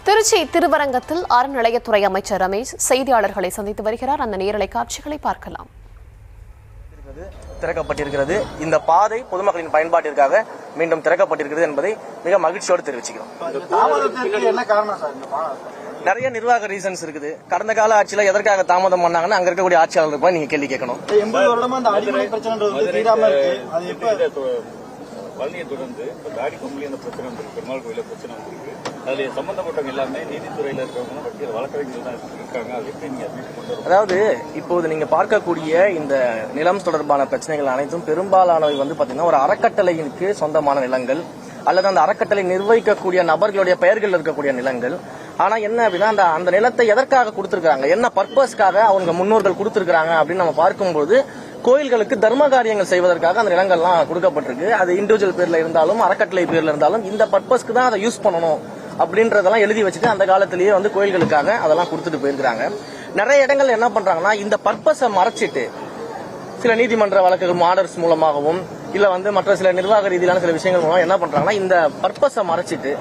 திருச்சி திருவரங்கத்தில் அறநிலையத்துறை அமைச்சர் ரமேஷ் செய்தியாளர்களை சந்தித்து வருகிறார். அந்த நேரலை காட்சிகளை பார்க்கலாம். திறக்கப்பட்டிருக்கிறது. இந்த பாதை பொதுமக்களின் பயன்பாட்டிற்காக மீண்டும் திறக்கப்பட்டிருக்கிறது என்பதை மிக மகிழ்ச்சியோடு தெரிவிச்சுக்கிறோம். நிறைய நிர்வாக ரீசன்ஸ் இருக்குது. கடந்த கால ஆட்சியில எதற்காக தாமதம் பண்ணாங்கன்னு அங்க இருக்கக்கூடிய ஆட்சியாளர்கள் நீங்க கேள்வி கேட்கணும். பழனியை தொடர்ந்து தாடி கொம்பளி அந்த பிரச்சனை வந்திருக்கு, பெருமாள் கோயில பிரச்சனை வந்திருக்கு. அதுல சம்பந்தப்பட்டவங்க எல்லாமே நீதித்துறையில இருக்கவங்க வழக்கறிஞர்கள் தான் இருக்காங்க. அது எப்படி நீங்க அதாவது இப்போது நீங்க பார்க்கக்கூடிய இந்த நிலம் தொடர்பான பிரச்சனைகள் அனைத்தும் பெரும்பாலானவை பாத்தீங்கன்னா ஒரு அறக்கட்டளைக்கு சொந்தமான நிலங்கள் அல்லது அந்த அறக்கட்டளை நிர்வகிக்கக்கூடிய நபர்களுடைய பெயர்கள் இருக்கக்கூடிய நிலங்கள். ஆனா என்ன அப்படின்னா அந்த நிலத்தை எதற்காக கொடுத்திருக்காங்க, என்ன பர்பஸ்க்காக அவங்க முன்னோர்கள் கொடுத்திருக்காங்க அப்படின்னு நம்ம பார்க்கும்போது கோயில்களுக்கு தர்ம காரியங்கள் செய்வதற்காக அந்த நிலங்கள்லாம் கொடுக்கப்பட்டிருக்கு. அது இண்டிவிஜுவல் பேர்ல இருந்தாலும் அறக்கட்டளை பேர்ல இருந்தாலும் இந்த பர்பஸ்க்கு தான் அதை யூஸ் பண்ணணும் அப்படின்றதெல்லாம் எழுதி வச்சுட்டு அந்த காலத்திலேயே கோயில்களுக்காக அதெல்லாம் கொடுத்துட்டு போயிருக்காங்க. நிறைய இடங்கள்ல என்ன பண்றாங்கன்னா இந்த பர்பஸை மறைச்சிட்டு சில நீதிமன்ற வழக்குகள் ஆர்டர்ஸ் மூலமாகவும் இல்ல மற்ற சில நிர்வாக ரீதியிலான சில விஷயங்கள் மூலம் என்ன பண்றாங்கன்னா இந்த பர்பஸை மறைச்சிட்டு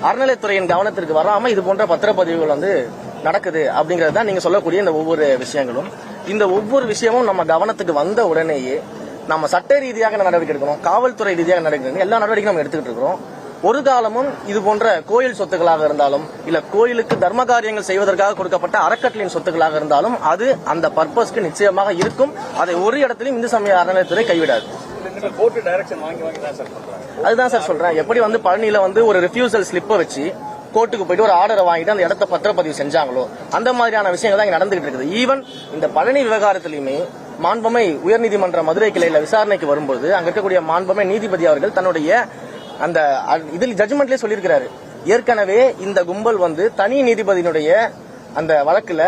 அறநிலைத்துறையின் கவனத்திற்கு வராம இது போன்ற பத்திரப்பதிவுகள் நடக்குது அப்படிங்கறது தான் நீங்க சொல்லக்கூடிய இந்த ஒவ்வொரு விஷயங்களும். இந்த ஒவ்வொரு விஷயமும் நம்ம கவனத்துக்கு வந்த உடனேயே நம்ம சட்ட ரீதியாக நடவடிக்கை எடுக்கணும், காவல்துறை ரீதியாக நடவடிக்கை எல்லா நடவடிக்கையும் நம்ம எடுத்துக்கிட்டு இருக்கிறோம். ஒரு காலமும் இது போன்ற கோயில் சொத்துக்களாக இருந்தாலும் இல்ல கோயிலுக்கு தர்ம காரியங்கள் செய்வதற்காக கொடுக்கப்பட்ட அறக்கட்டளையின் சொத்துக்களாக இருந்தாலும் அது அந்த பர்பஸ்க்கு நிச்சயமாக இருக்கும். அதை ஒரு இடத்திலும் இந்து சமய அறநிலையத்துறை கைவிடாது. அதுதான் சார் சொல்றேன். எப்படி பழனியில ஒரு ரெஃப்யூசல் ஸ்லிப்பை வச்சு கோர்ட்டுக்கு போயிட்டு ஒரு ஆர்டரை வாங்கிட்டு அந்த இடத்த பத்திரப்பதிவு செஞ்சாங்களோ அந்த மாதிரியான விஷயங்கள் தான் இங்க நடந்துகிட்டு இருக்குது. ஈவன் இந்த பழனி விவகாரத்திலுமே மாண்புமை உயர்நீதிமன்ற மதுரை கிளையில விசாரணைக்கு வரும்போது அங்க இருக்கக்கூடிய மாண்புமை நீதிபதி அவர்கள் தன்னுடைய அந்த இதில் ஜட்ஜ்மெண்ட்லேயே சொல்லியிருக்கிறாரு. ஏற்கனவே இந்த கும்பல் தனி நீதிபதியினுடைய அந்த வழக்குல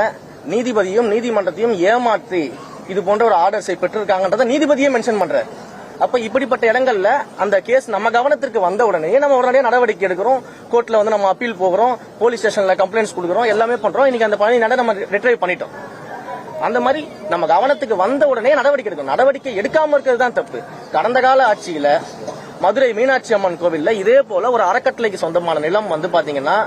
நீதிபதியும் நீதிமன்றத்தையும் ஏமாற்றி இது போன்ற ஒரு ஆர்டர்ஸை பெற்றிருக்காங்கன்றத நீதிபதியே மென்ஷன் பண்றாரு. அப்ப இப்படிப்பட்ட இடங்கள்ல அந்த கேஸ் நம்ம கவனத்திற்கு வந்த உடனே நம்ம உடனடியாக நடவடிக்கை எடுக்கிறோம். கோர்ட்ல நம்ம அப்பீல் போகிறோம், போலீஸ் ஸ்டேஷன்ல கம்ப்ளைண்ட்ஸ் கொடுக்கிறோம், எல்லாமே பண்றோம். இன்னைக்கு அந்த பழனி நம்ம ரிட்ரைவ் பண்ணிட்டோம். அந்த மாதிரி நம்ம கவனத்துக்கு வந்த உடனே நடவடிக்கை எடுக்கணும். நடவடிக்கை எடுக்காம இருக்கிறது தான் தப்பு. கடந்த கால ஆட்சியில மதுரை மீனாட்சி அம்மன் கோவில்ல இதே போல ஒரு அறக்கட்டளைக்கு சொந்தமான நிலம் பாத்தீங்கன்னா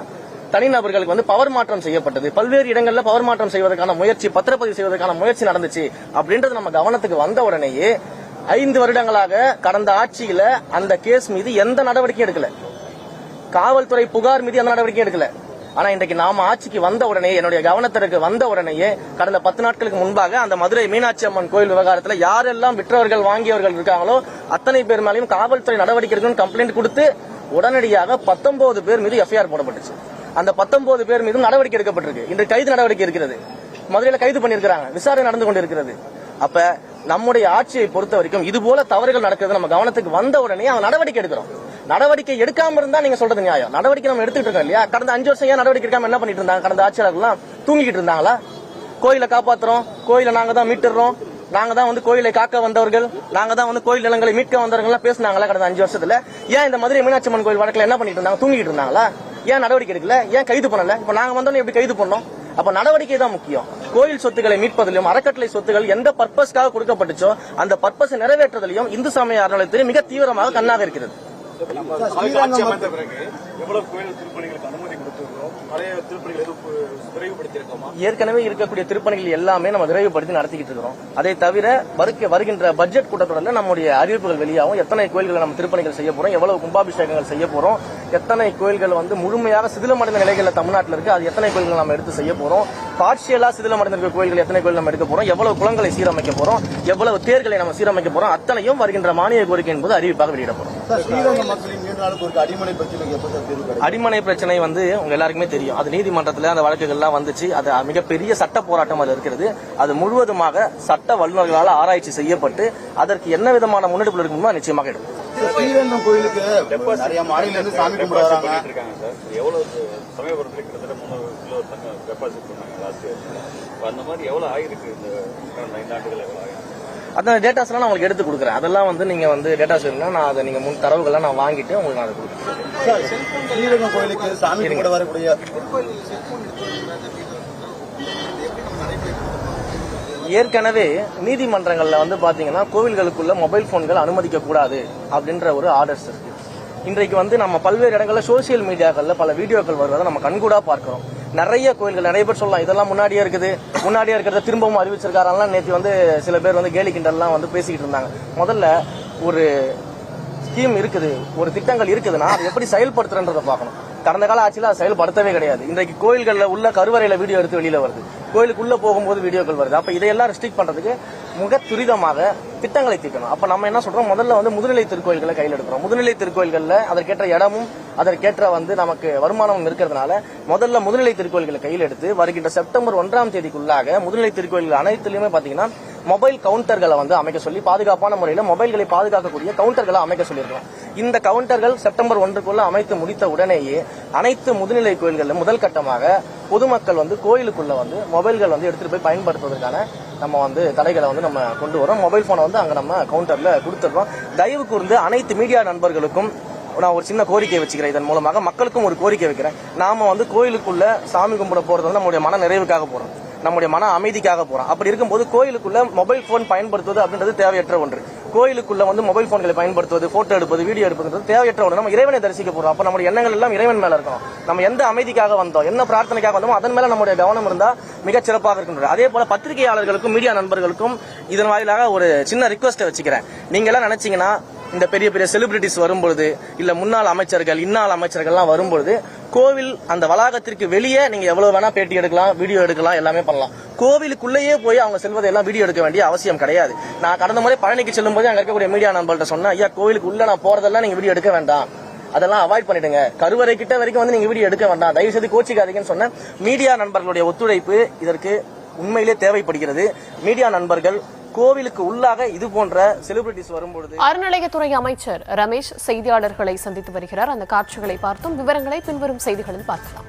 தனிநபர்களுக்கு பவர் மாற்றம் செய்யப்பட்டது. பல்வேறு இடங்கள்ல பவர் மாற்றம் செய்வதற்கான முயற்சி, பத்திரப்பதிவு செய்வதற்கான முயற்சி நடந்துச்சு. அப்படின்றது நம்ம கவனத்துக்கு வந்த உடனேயே 5 வருடங்களாக கடந்த ஆட்சியில அந்த கேஸ் மீது எந்த நடவடிக்கையும் எடுக்கல. காவல்துறை புகார் மீது எந்த நடவடிக்கையும் எடுக்கல. ஆனா இன்றைக்கு நாம ஆட்சிக்கு வந்த உடனே என்னுடைய கவனத்திற்கு வந்த உடனேயே கடந்த 10 நாட்களுக்கு முன்பாக அந்த மதுரை மீனாட்சி அம்மன் கோயில் விவகாரத்தில் யாரெல்லாம் விற்றவர்கள் வாங்கியவர்கள் இருக்காங்களோ அத்தனை பேர் மேலையும் காவல்துறை நடவடிக்கை எடுக்கணும் கம்ப்ளைண்ட் கொடுத்து உடனடியாக 19 பேர் மீது எஃப்ஐஆர் போடப்பட்டுச்சு. அந்த 19 பேர் மீதும் நடவடிக்கை எடுக்கப்பட்டிருக்கு. இன்று கைது நடவடிக்கை இருக்கிறது. மதுரையில கைது பண்ணியிருக்கிறாங்க. விசாரணை நடந்து கொண்டிருக்கிறது. அப்ப நம்முடைய ஆட்சியை பொறுத்த வரைக்கும் இது போல தவறுகள் நடக்கிறது நம்ம கவனத்துக்கு வந்த உடனே அவங்க நடவடிக்கை எடுக்கிறோம். நடவடிக்கை எடுக்காம இருந்தா நீங்க சொல்றது நியாயம். நடவடிக்கை நம்ம எடுத்துட்டு இருக்கோம் இல்லையா? கடந்த 5 வருஷம் ஏன் நடவடிக்கை எடுக்காம என்ன பண்ணிட்டு இருந்தாங்க? கடந்த ஆட்சியாளர்கள் தூங்கிட்டு இருந்தாங்களா? கோயிலை காப்பாத்துறோம், கோயிலை நாங்க தான் மீட்டுறோம், நாங்க தான் கோயிலை காக்க வந்தவர்கள், நாங்க தான் கோயில் நிலங்களை மீட்க வந்தவர்கள் பேசினாங்களா? கடந்த 5 வருஷத்துல ஏன் இந்த மதுரை மீனாட்சி அம்மன் கோயில் வழக்குல என்ன பண்ணிட்டு இருந்தாங்க? தூங்கிட்டு இருந்தாங்களா? ஏன் நடவடிக்கை எடுக்கல? ஏன் கைது பண்ணல? இப்ப நாங்க வந்தோம் எப்படி கைது பண்ணோம்? அப்ப நடவடிக்கை தான் முக்கியம். கோயில் சொத்துக்களை மீட்பதிலும் அறக்கட்டளை சொத்துக்கள் எந்த பர்பஸ்க்காக கொடுக்கப்பட்டுச்சோ அந்த பர்பஸை நிறைவேற்றுவதிலும் இந்து சமய அறநிலையத்துறை மிக தீவிரமாக கண்ணாக இருக்கிறது. ஏற்கனவே இருக்கக்கூடிய திருப்பணிகள் எல்லாமே நம்ம விரைவுபடுத்தி நடத்திக்கிட்டு இருக்கிறோம். அதை தவிர வருகின்ற பட்ஜெட் கூட்டத்தொடரில் நம்முடைய அறிவிப்புகள் வெளியாகும். எத்தனை கோயில்கள் நம்ம திருப்பணிகள் செய்ய போறோம், எவ்வளவு கும்பாபிஷேகங்கள் செய்ய போறோம், எத்தனை கோயில்கள் முழுமையாக சிதிலமடைந்த நிலைகளில் தமிழ்நாட்டில் இருக்கு, அது எத்தனை கோயில்கள் நம்ம எடுத்து செய்ய போறோம், பார்ஷியலா சிதிலமடைந்த கோயில்கள் எத்தனை கோயில் நம்ம எடுக்க போறோம், எவ்வளவு குளங்களை சீரமைக்க போறோம், எவ்வளவு தேர்களை நம்ம சீரமைக்க போறோம், அத்தனையும் வருகின்ற மானிய கோரிக்கை என்பது அறிவிப்பாக வெளியிட போறோம். அடிமனை பிரச்சனை உங்க எல்லாருக்குமே தெரியும். அது நீதிமன்றத்தில் அந்த வழக்குகள்லாம் வந்துச்சு. அது மிகப்பெரிய சட்ட போராட்டம் அது இருக்கிறது. அது முழுவதுமாக சட்ட வல்லுநர்களால் ஆராய்ச்சி செய்யப்பட்டு அதற்கு என்ன விதமான முன்னெடுப்பு இருக்குமோ நிச்சயமாக எடுக்கும். கோயிலுக்கு நிறைய மாநில இருந்து சாமி கும்பிடுறாங்க. எவ்வளவு சமயபுரத்தில் கிட்டத்தட்ட 300 கிலோ டெபாசிட் பண்ணாங்க. அந்த மாதிரி எவ்வளவு ஆயிருக்கு இந்த 5 ஆண்டுகள் எவ்வளவு ஆயிருக்கு? அந்த டேட்டாஸ் எல்லாம் நான் உங்களுக்கு எடுத்து கொடுக்குறேன். அதெல்லாம் நீங்க டேட்டாஸ் இருந்தா நான் அதை நீங்க முன் தரவுகள்லாம் நான் வாங்கிட்டு உங்களுக்கு நான் அதை கொடுக்குறேன். கோயிலுக்கு சாமி கும்பிட வரக்கூடிய ஏற்கனவே நீதிமன்றங்கள்ல பாத்தீங்கன்னா கோவில்களுக்குள்ள மொபைல் போன்கள் அனுமதிக்க கூடாது அப்படின்ற ஒரு ஆர்டர்ஸ் இருக்கு. இன்றைக்கு வந்து நம்ம பல்வேறு இடங்கள்ல சோசியல் மீடியாக்கள்ல பல வீடியோக்கள் வருவதை நம்ம கண்கூடா பார்க்கிறோம். நிறைய கோயில்கள் நிறைய பேர் சொல்லலாம் இதெல்லாம் முன்னாடியே இருக்கிறத திரும்பவும் அறிவிச்சிருக்காரெல்லாம் நேற்று வந்து சில பேர் வந்து கேலி கிண்டல்லாம் வந்து பேசிக்கிட்டு இருந்தாங்க. முதல்ல ஒரு ஸ்கீம் இருக்குது, ஒரு திட்டங்கள் இருக்குதுன்னா அது எப்படி செயல்படுத்துறன்றதை பார்க்கணும். கடந்த கால ஆட்சியில் அது செயல்படுத்தவே கிடையாது. இன்றைக்கு கோயில்களில் உள்ள கருவறையில வீடியோ எடுத்து வெளியில வருது, கோயிலுக்குள்ள போகும்போது வீடியோக்கள் வருது. அப்ப இதையெல்லாம் ரெஸ்ட்ரிக்ட் பண்றதுக்கு மிக துரிதமாக திட்டங்களை தீட்டணும். அப்ப நம்ம என்ன சொல்றோம், முதல்ல வந்து முதுநிலை திருக்கோயில்களை கையில் எடுக்கிறோம். முதுநிலை திருக்கோயில்கள்ல அதற்கேற்ற இடமும் அதற்கேற்ற வந்து நமக்கு வருமானமும் இருக்கிறதுனால முதல்ல முதுநிலை திருக்கோயில்களை கையில் எடுத்து வருகின்ற செப்டம்பர் 1ஆம் தேதிக்குள்ளாக முதுநிலை திருக்கோயில்கள் அனைத்துலயுமே பாத்தீங்கன்னா மொபைல் கவுண்டர்களை வந்து அமைக்க சொல்லி பாதுகாப்பான முறையில் மொபைல்களை பாதுகாக்கக்கூடிய கவுண்டர்களை அமைக்க சொல்லியிருக்கோம். இந்த கவுண்டர்கள் செப்டம்பர் 1க்குள்ள அமைத்து முடித்த உடனேயே அனைத்து முதுநிலை கோயில்களில் முதல் கட்டமாக பொதுமக்கள் வந்து கோயிலுக்குள்ள வந்து மொபைல்கள் வந்து எடுத்துட்டு போய் பயன்படுத்துவதற்கான நம்ம வந்து தடைகளை வந்து நம்ம கொண்டு வரோம். மொபைல் போனை வந்து அங்க நம்ம கவுண்டர்ல கொடுத்துடுறோம். தயவு கூர்ந்து அனைத்து மீடியா நண்பர்களுக்கும் நான் ஒரு சின்ன கோரிக்கை வச்சுக்கிறேன். இதன் மூலமாக மக்களுக்கும் ஒரு கோரிக்கை வைக்கிறேன். நாம வந்து கோயிலுக்குள்ள சாமி கும்பிட போறது வந்து நம்முடைய மன நிறைவுக்காக போறோம், நம்முடைய மன அமைதிக்காக போறோம். அப்படி இருக்கும்போது கோயிலுக்குள்ள மொபைல் போன் பயன்படுத்துவது அப்படின்றது தேவையற்ற ஒன்று. கோயிலுக்குள்ள வந்து மொபைல் போன்களை பயன்படுத்துவது, போட்டோ எடுப்பது, வீடியோ எடுப்பது தேவையற்ற ஒன்று. நம்ம இறைவனை தரிசிக்க போறோம். அப்ப நம்முடைய எண்ணங்கள் எல்லாம் இறைவன் மேல இருக்கணும். நம்ம எந்த அமைதிக்காக வந்தோம், என்ன பிரார்த்தனைக்காக வந்தோமோ அதன் மேல நம்முடைய கவனம் இருந்தா மிகச் சிறப்பாக இருக்கின்றது. அதே போல பத்திரிகையாளர்களுக்கும் மீடியா நண்பர்களுக்கும் இதன் வாயிலாக ஒரு சின்ன ரிக்வெஸ்ட் வச்சுக்கிறேன். நீங்க எல்லாம் நினைச்சீங்கன்னா இந்த பெரிய பெரிய செலிபிரிட்டிஸ் வரும்பொழுது இல்ல முன்னாள் அமைச்சர்கள் இன்னாள் அமைச்சர்கள்லாம் வரும்பொழுது கோவில் அந்த வளாகத்திற்கு வெளியே நீங்க எவ்வளவு வேணா பேட்டி எடுக்கலாம், வீடியோ எடுக்கலாம், எல்லாமே பண்ணலாம். கோவிலுக்குள்ளேயே போய் அவங்க செல்வதெல்லாம் வீடியோ எடுக்க வேண்டிய அவசியம் கிடையாது. நான் கடந்த முறை பழனிக்கு செல்லும் போது அங்க இருக்கக்கூடிய மீடியா நண்பர்கள்ட்ட சொன்னேன், ஐயா கோவிலுக்கு உள்ள நான் போறதெல்லாம் நீங்க வீடியோ எடுக்க வேண்டாம், அதெல்லாம் அவாய்ட் பண்ணிடுங்க, கருவறை கிட்ட வரைக்கும் வந்து நீங்க வீடியோ எடுக்க வேண்டாம், தயவு செய்து கோச்சிக்காதீங்கன்னு சொன்ன மீடியா நண்பர்களுடைய ஒத்துழைப்பு இதற்கு உண்மையிலே தேவைப்படுகிறது. மீடியா நண்பர்கள் கோவிலுக்கு உள்ளாக இது போன்ற செலிபிரிட்டிஸ் வரும்பொழுது அறநிலையத்துறை அமைச்சர் ரமேஷ் செய்தியாளர்களை சந்தித்து வருகிறார். அந்த காட்சிகளை பார்த்தும் விவரங்களை பின்வரும் செய்திகளில் பார்க்கலாம்.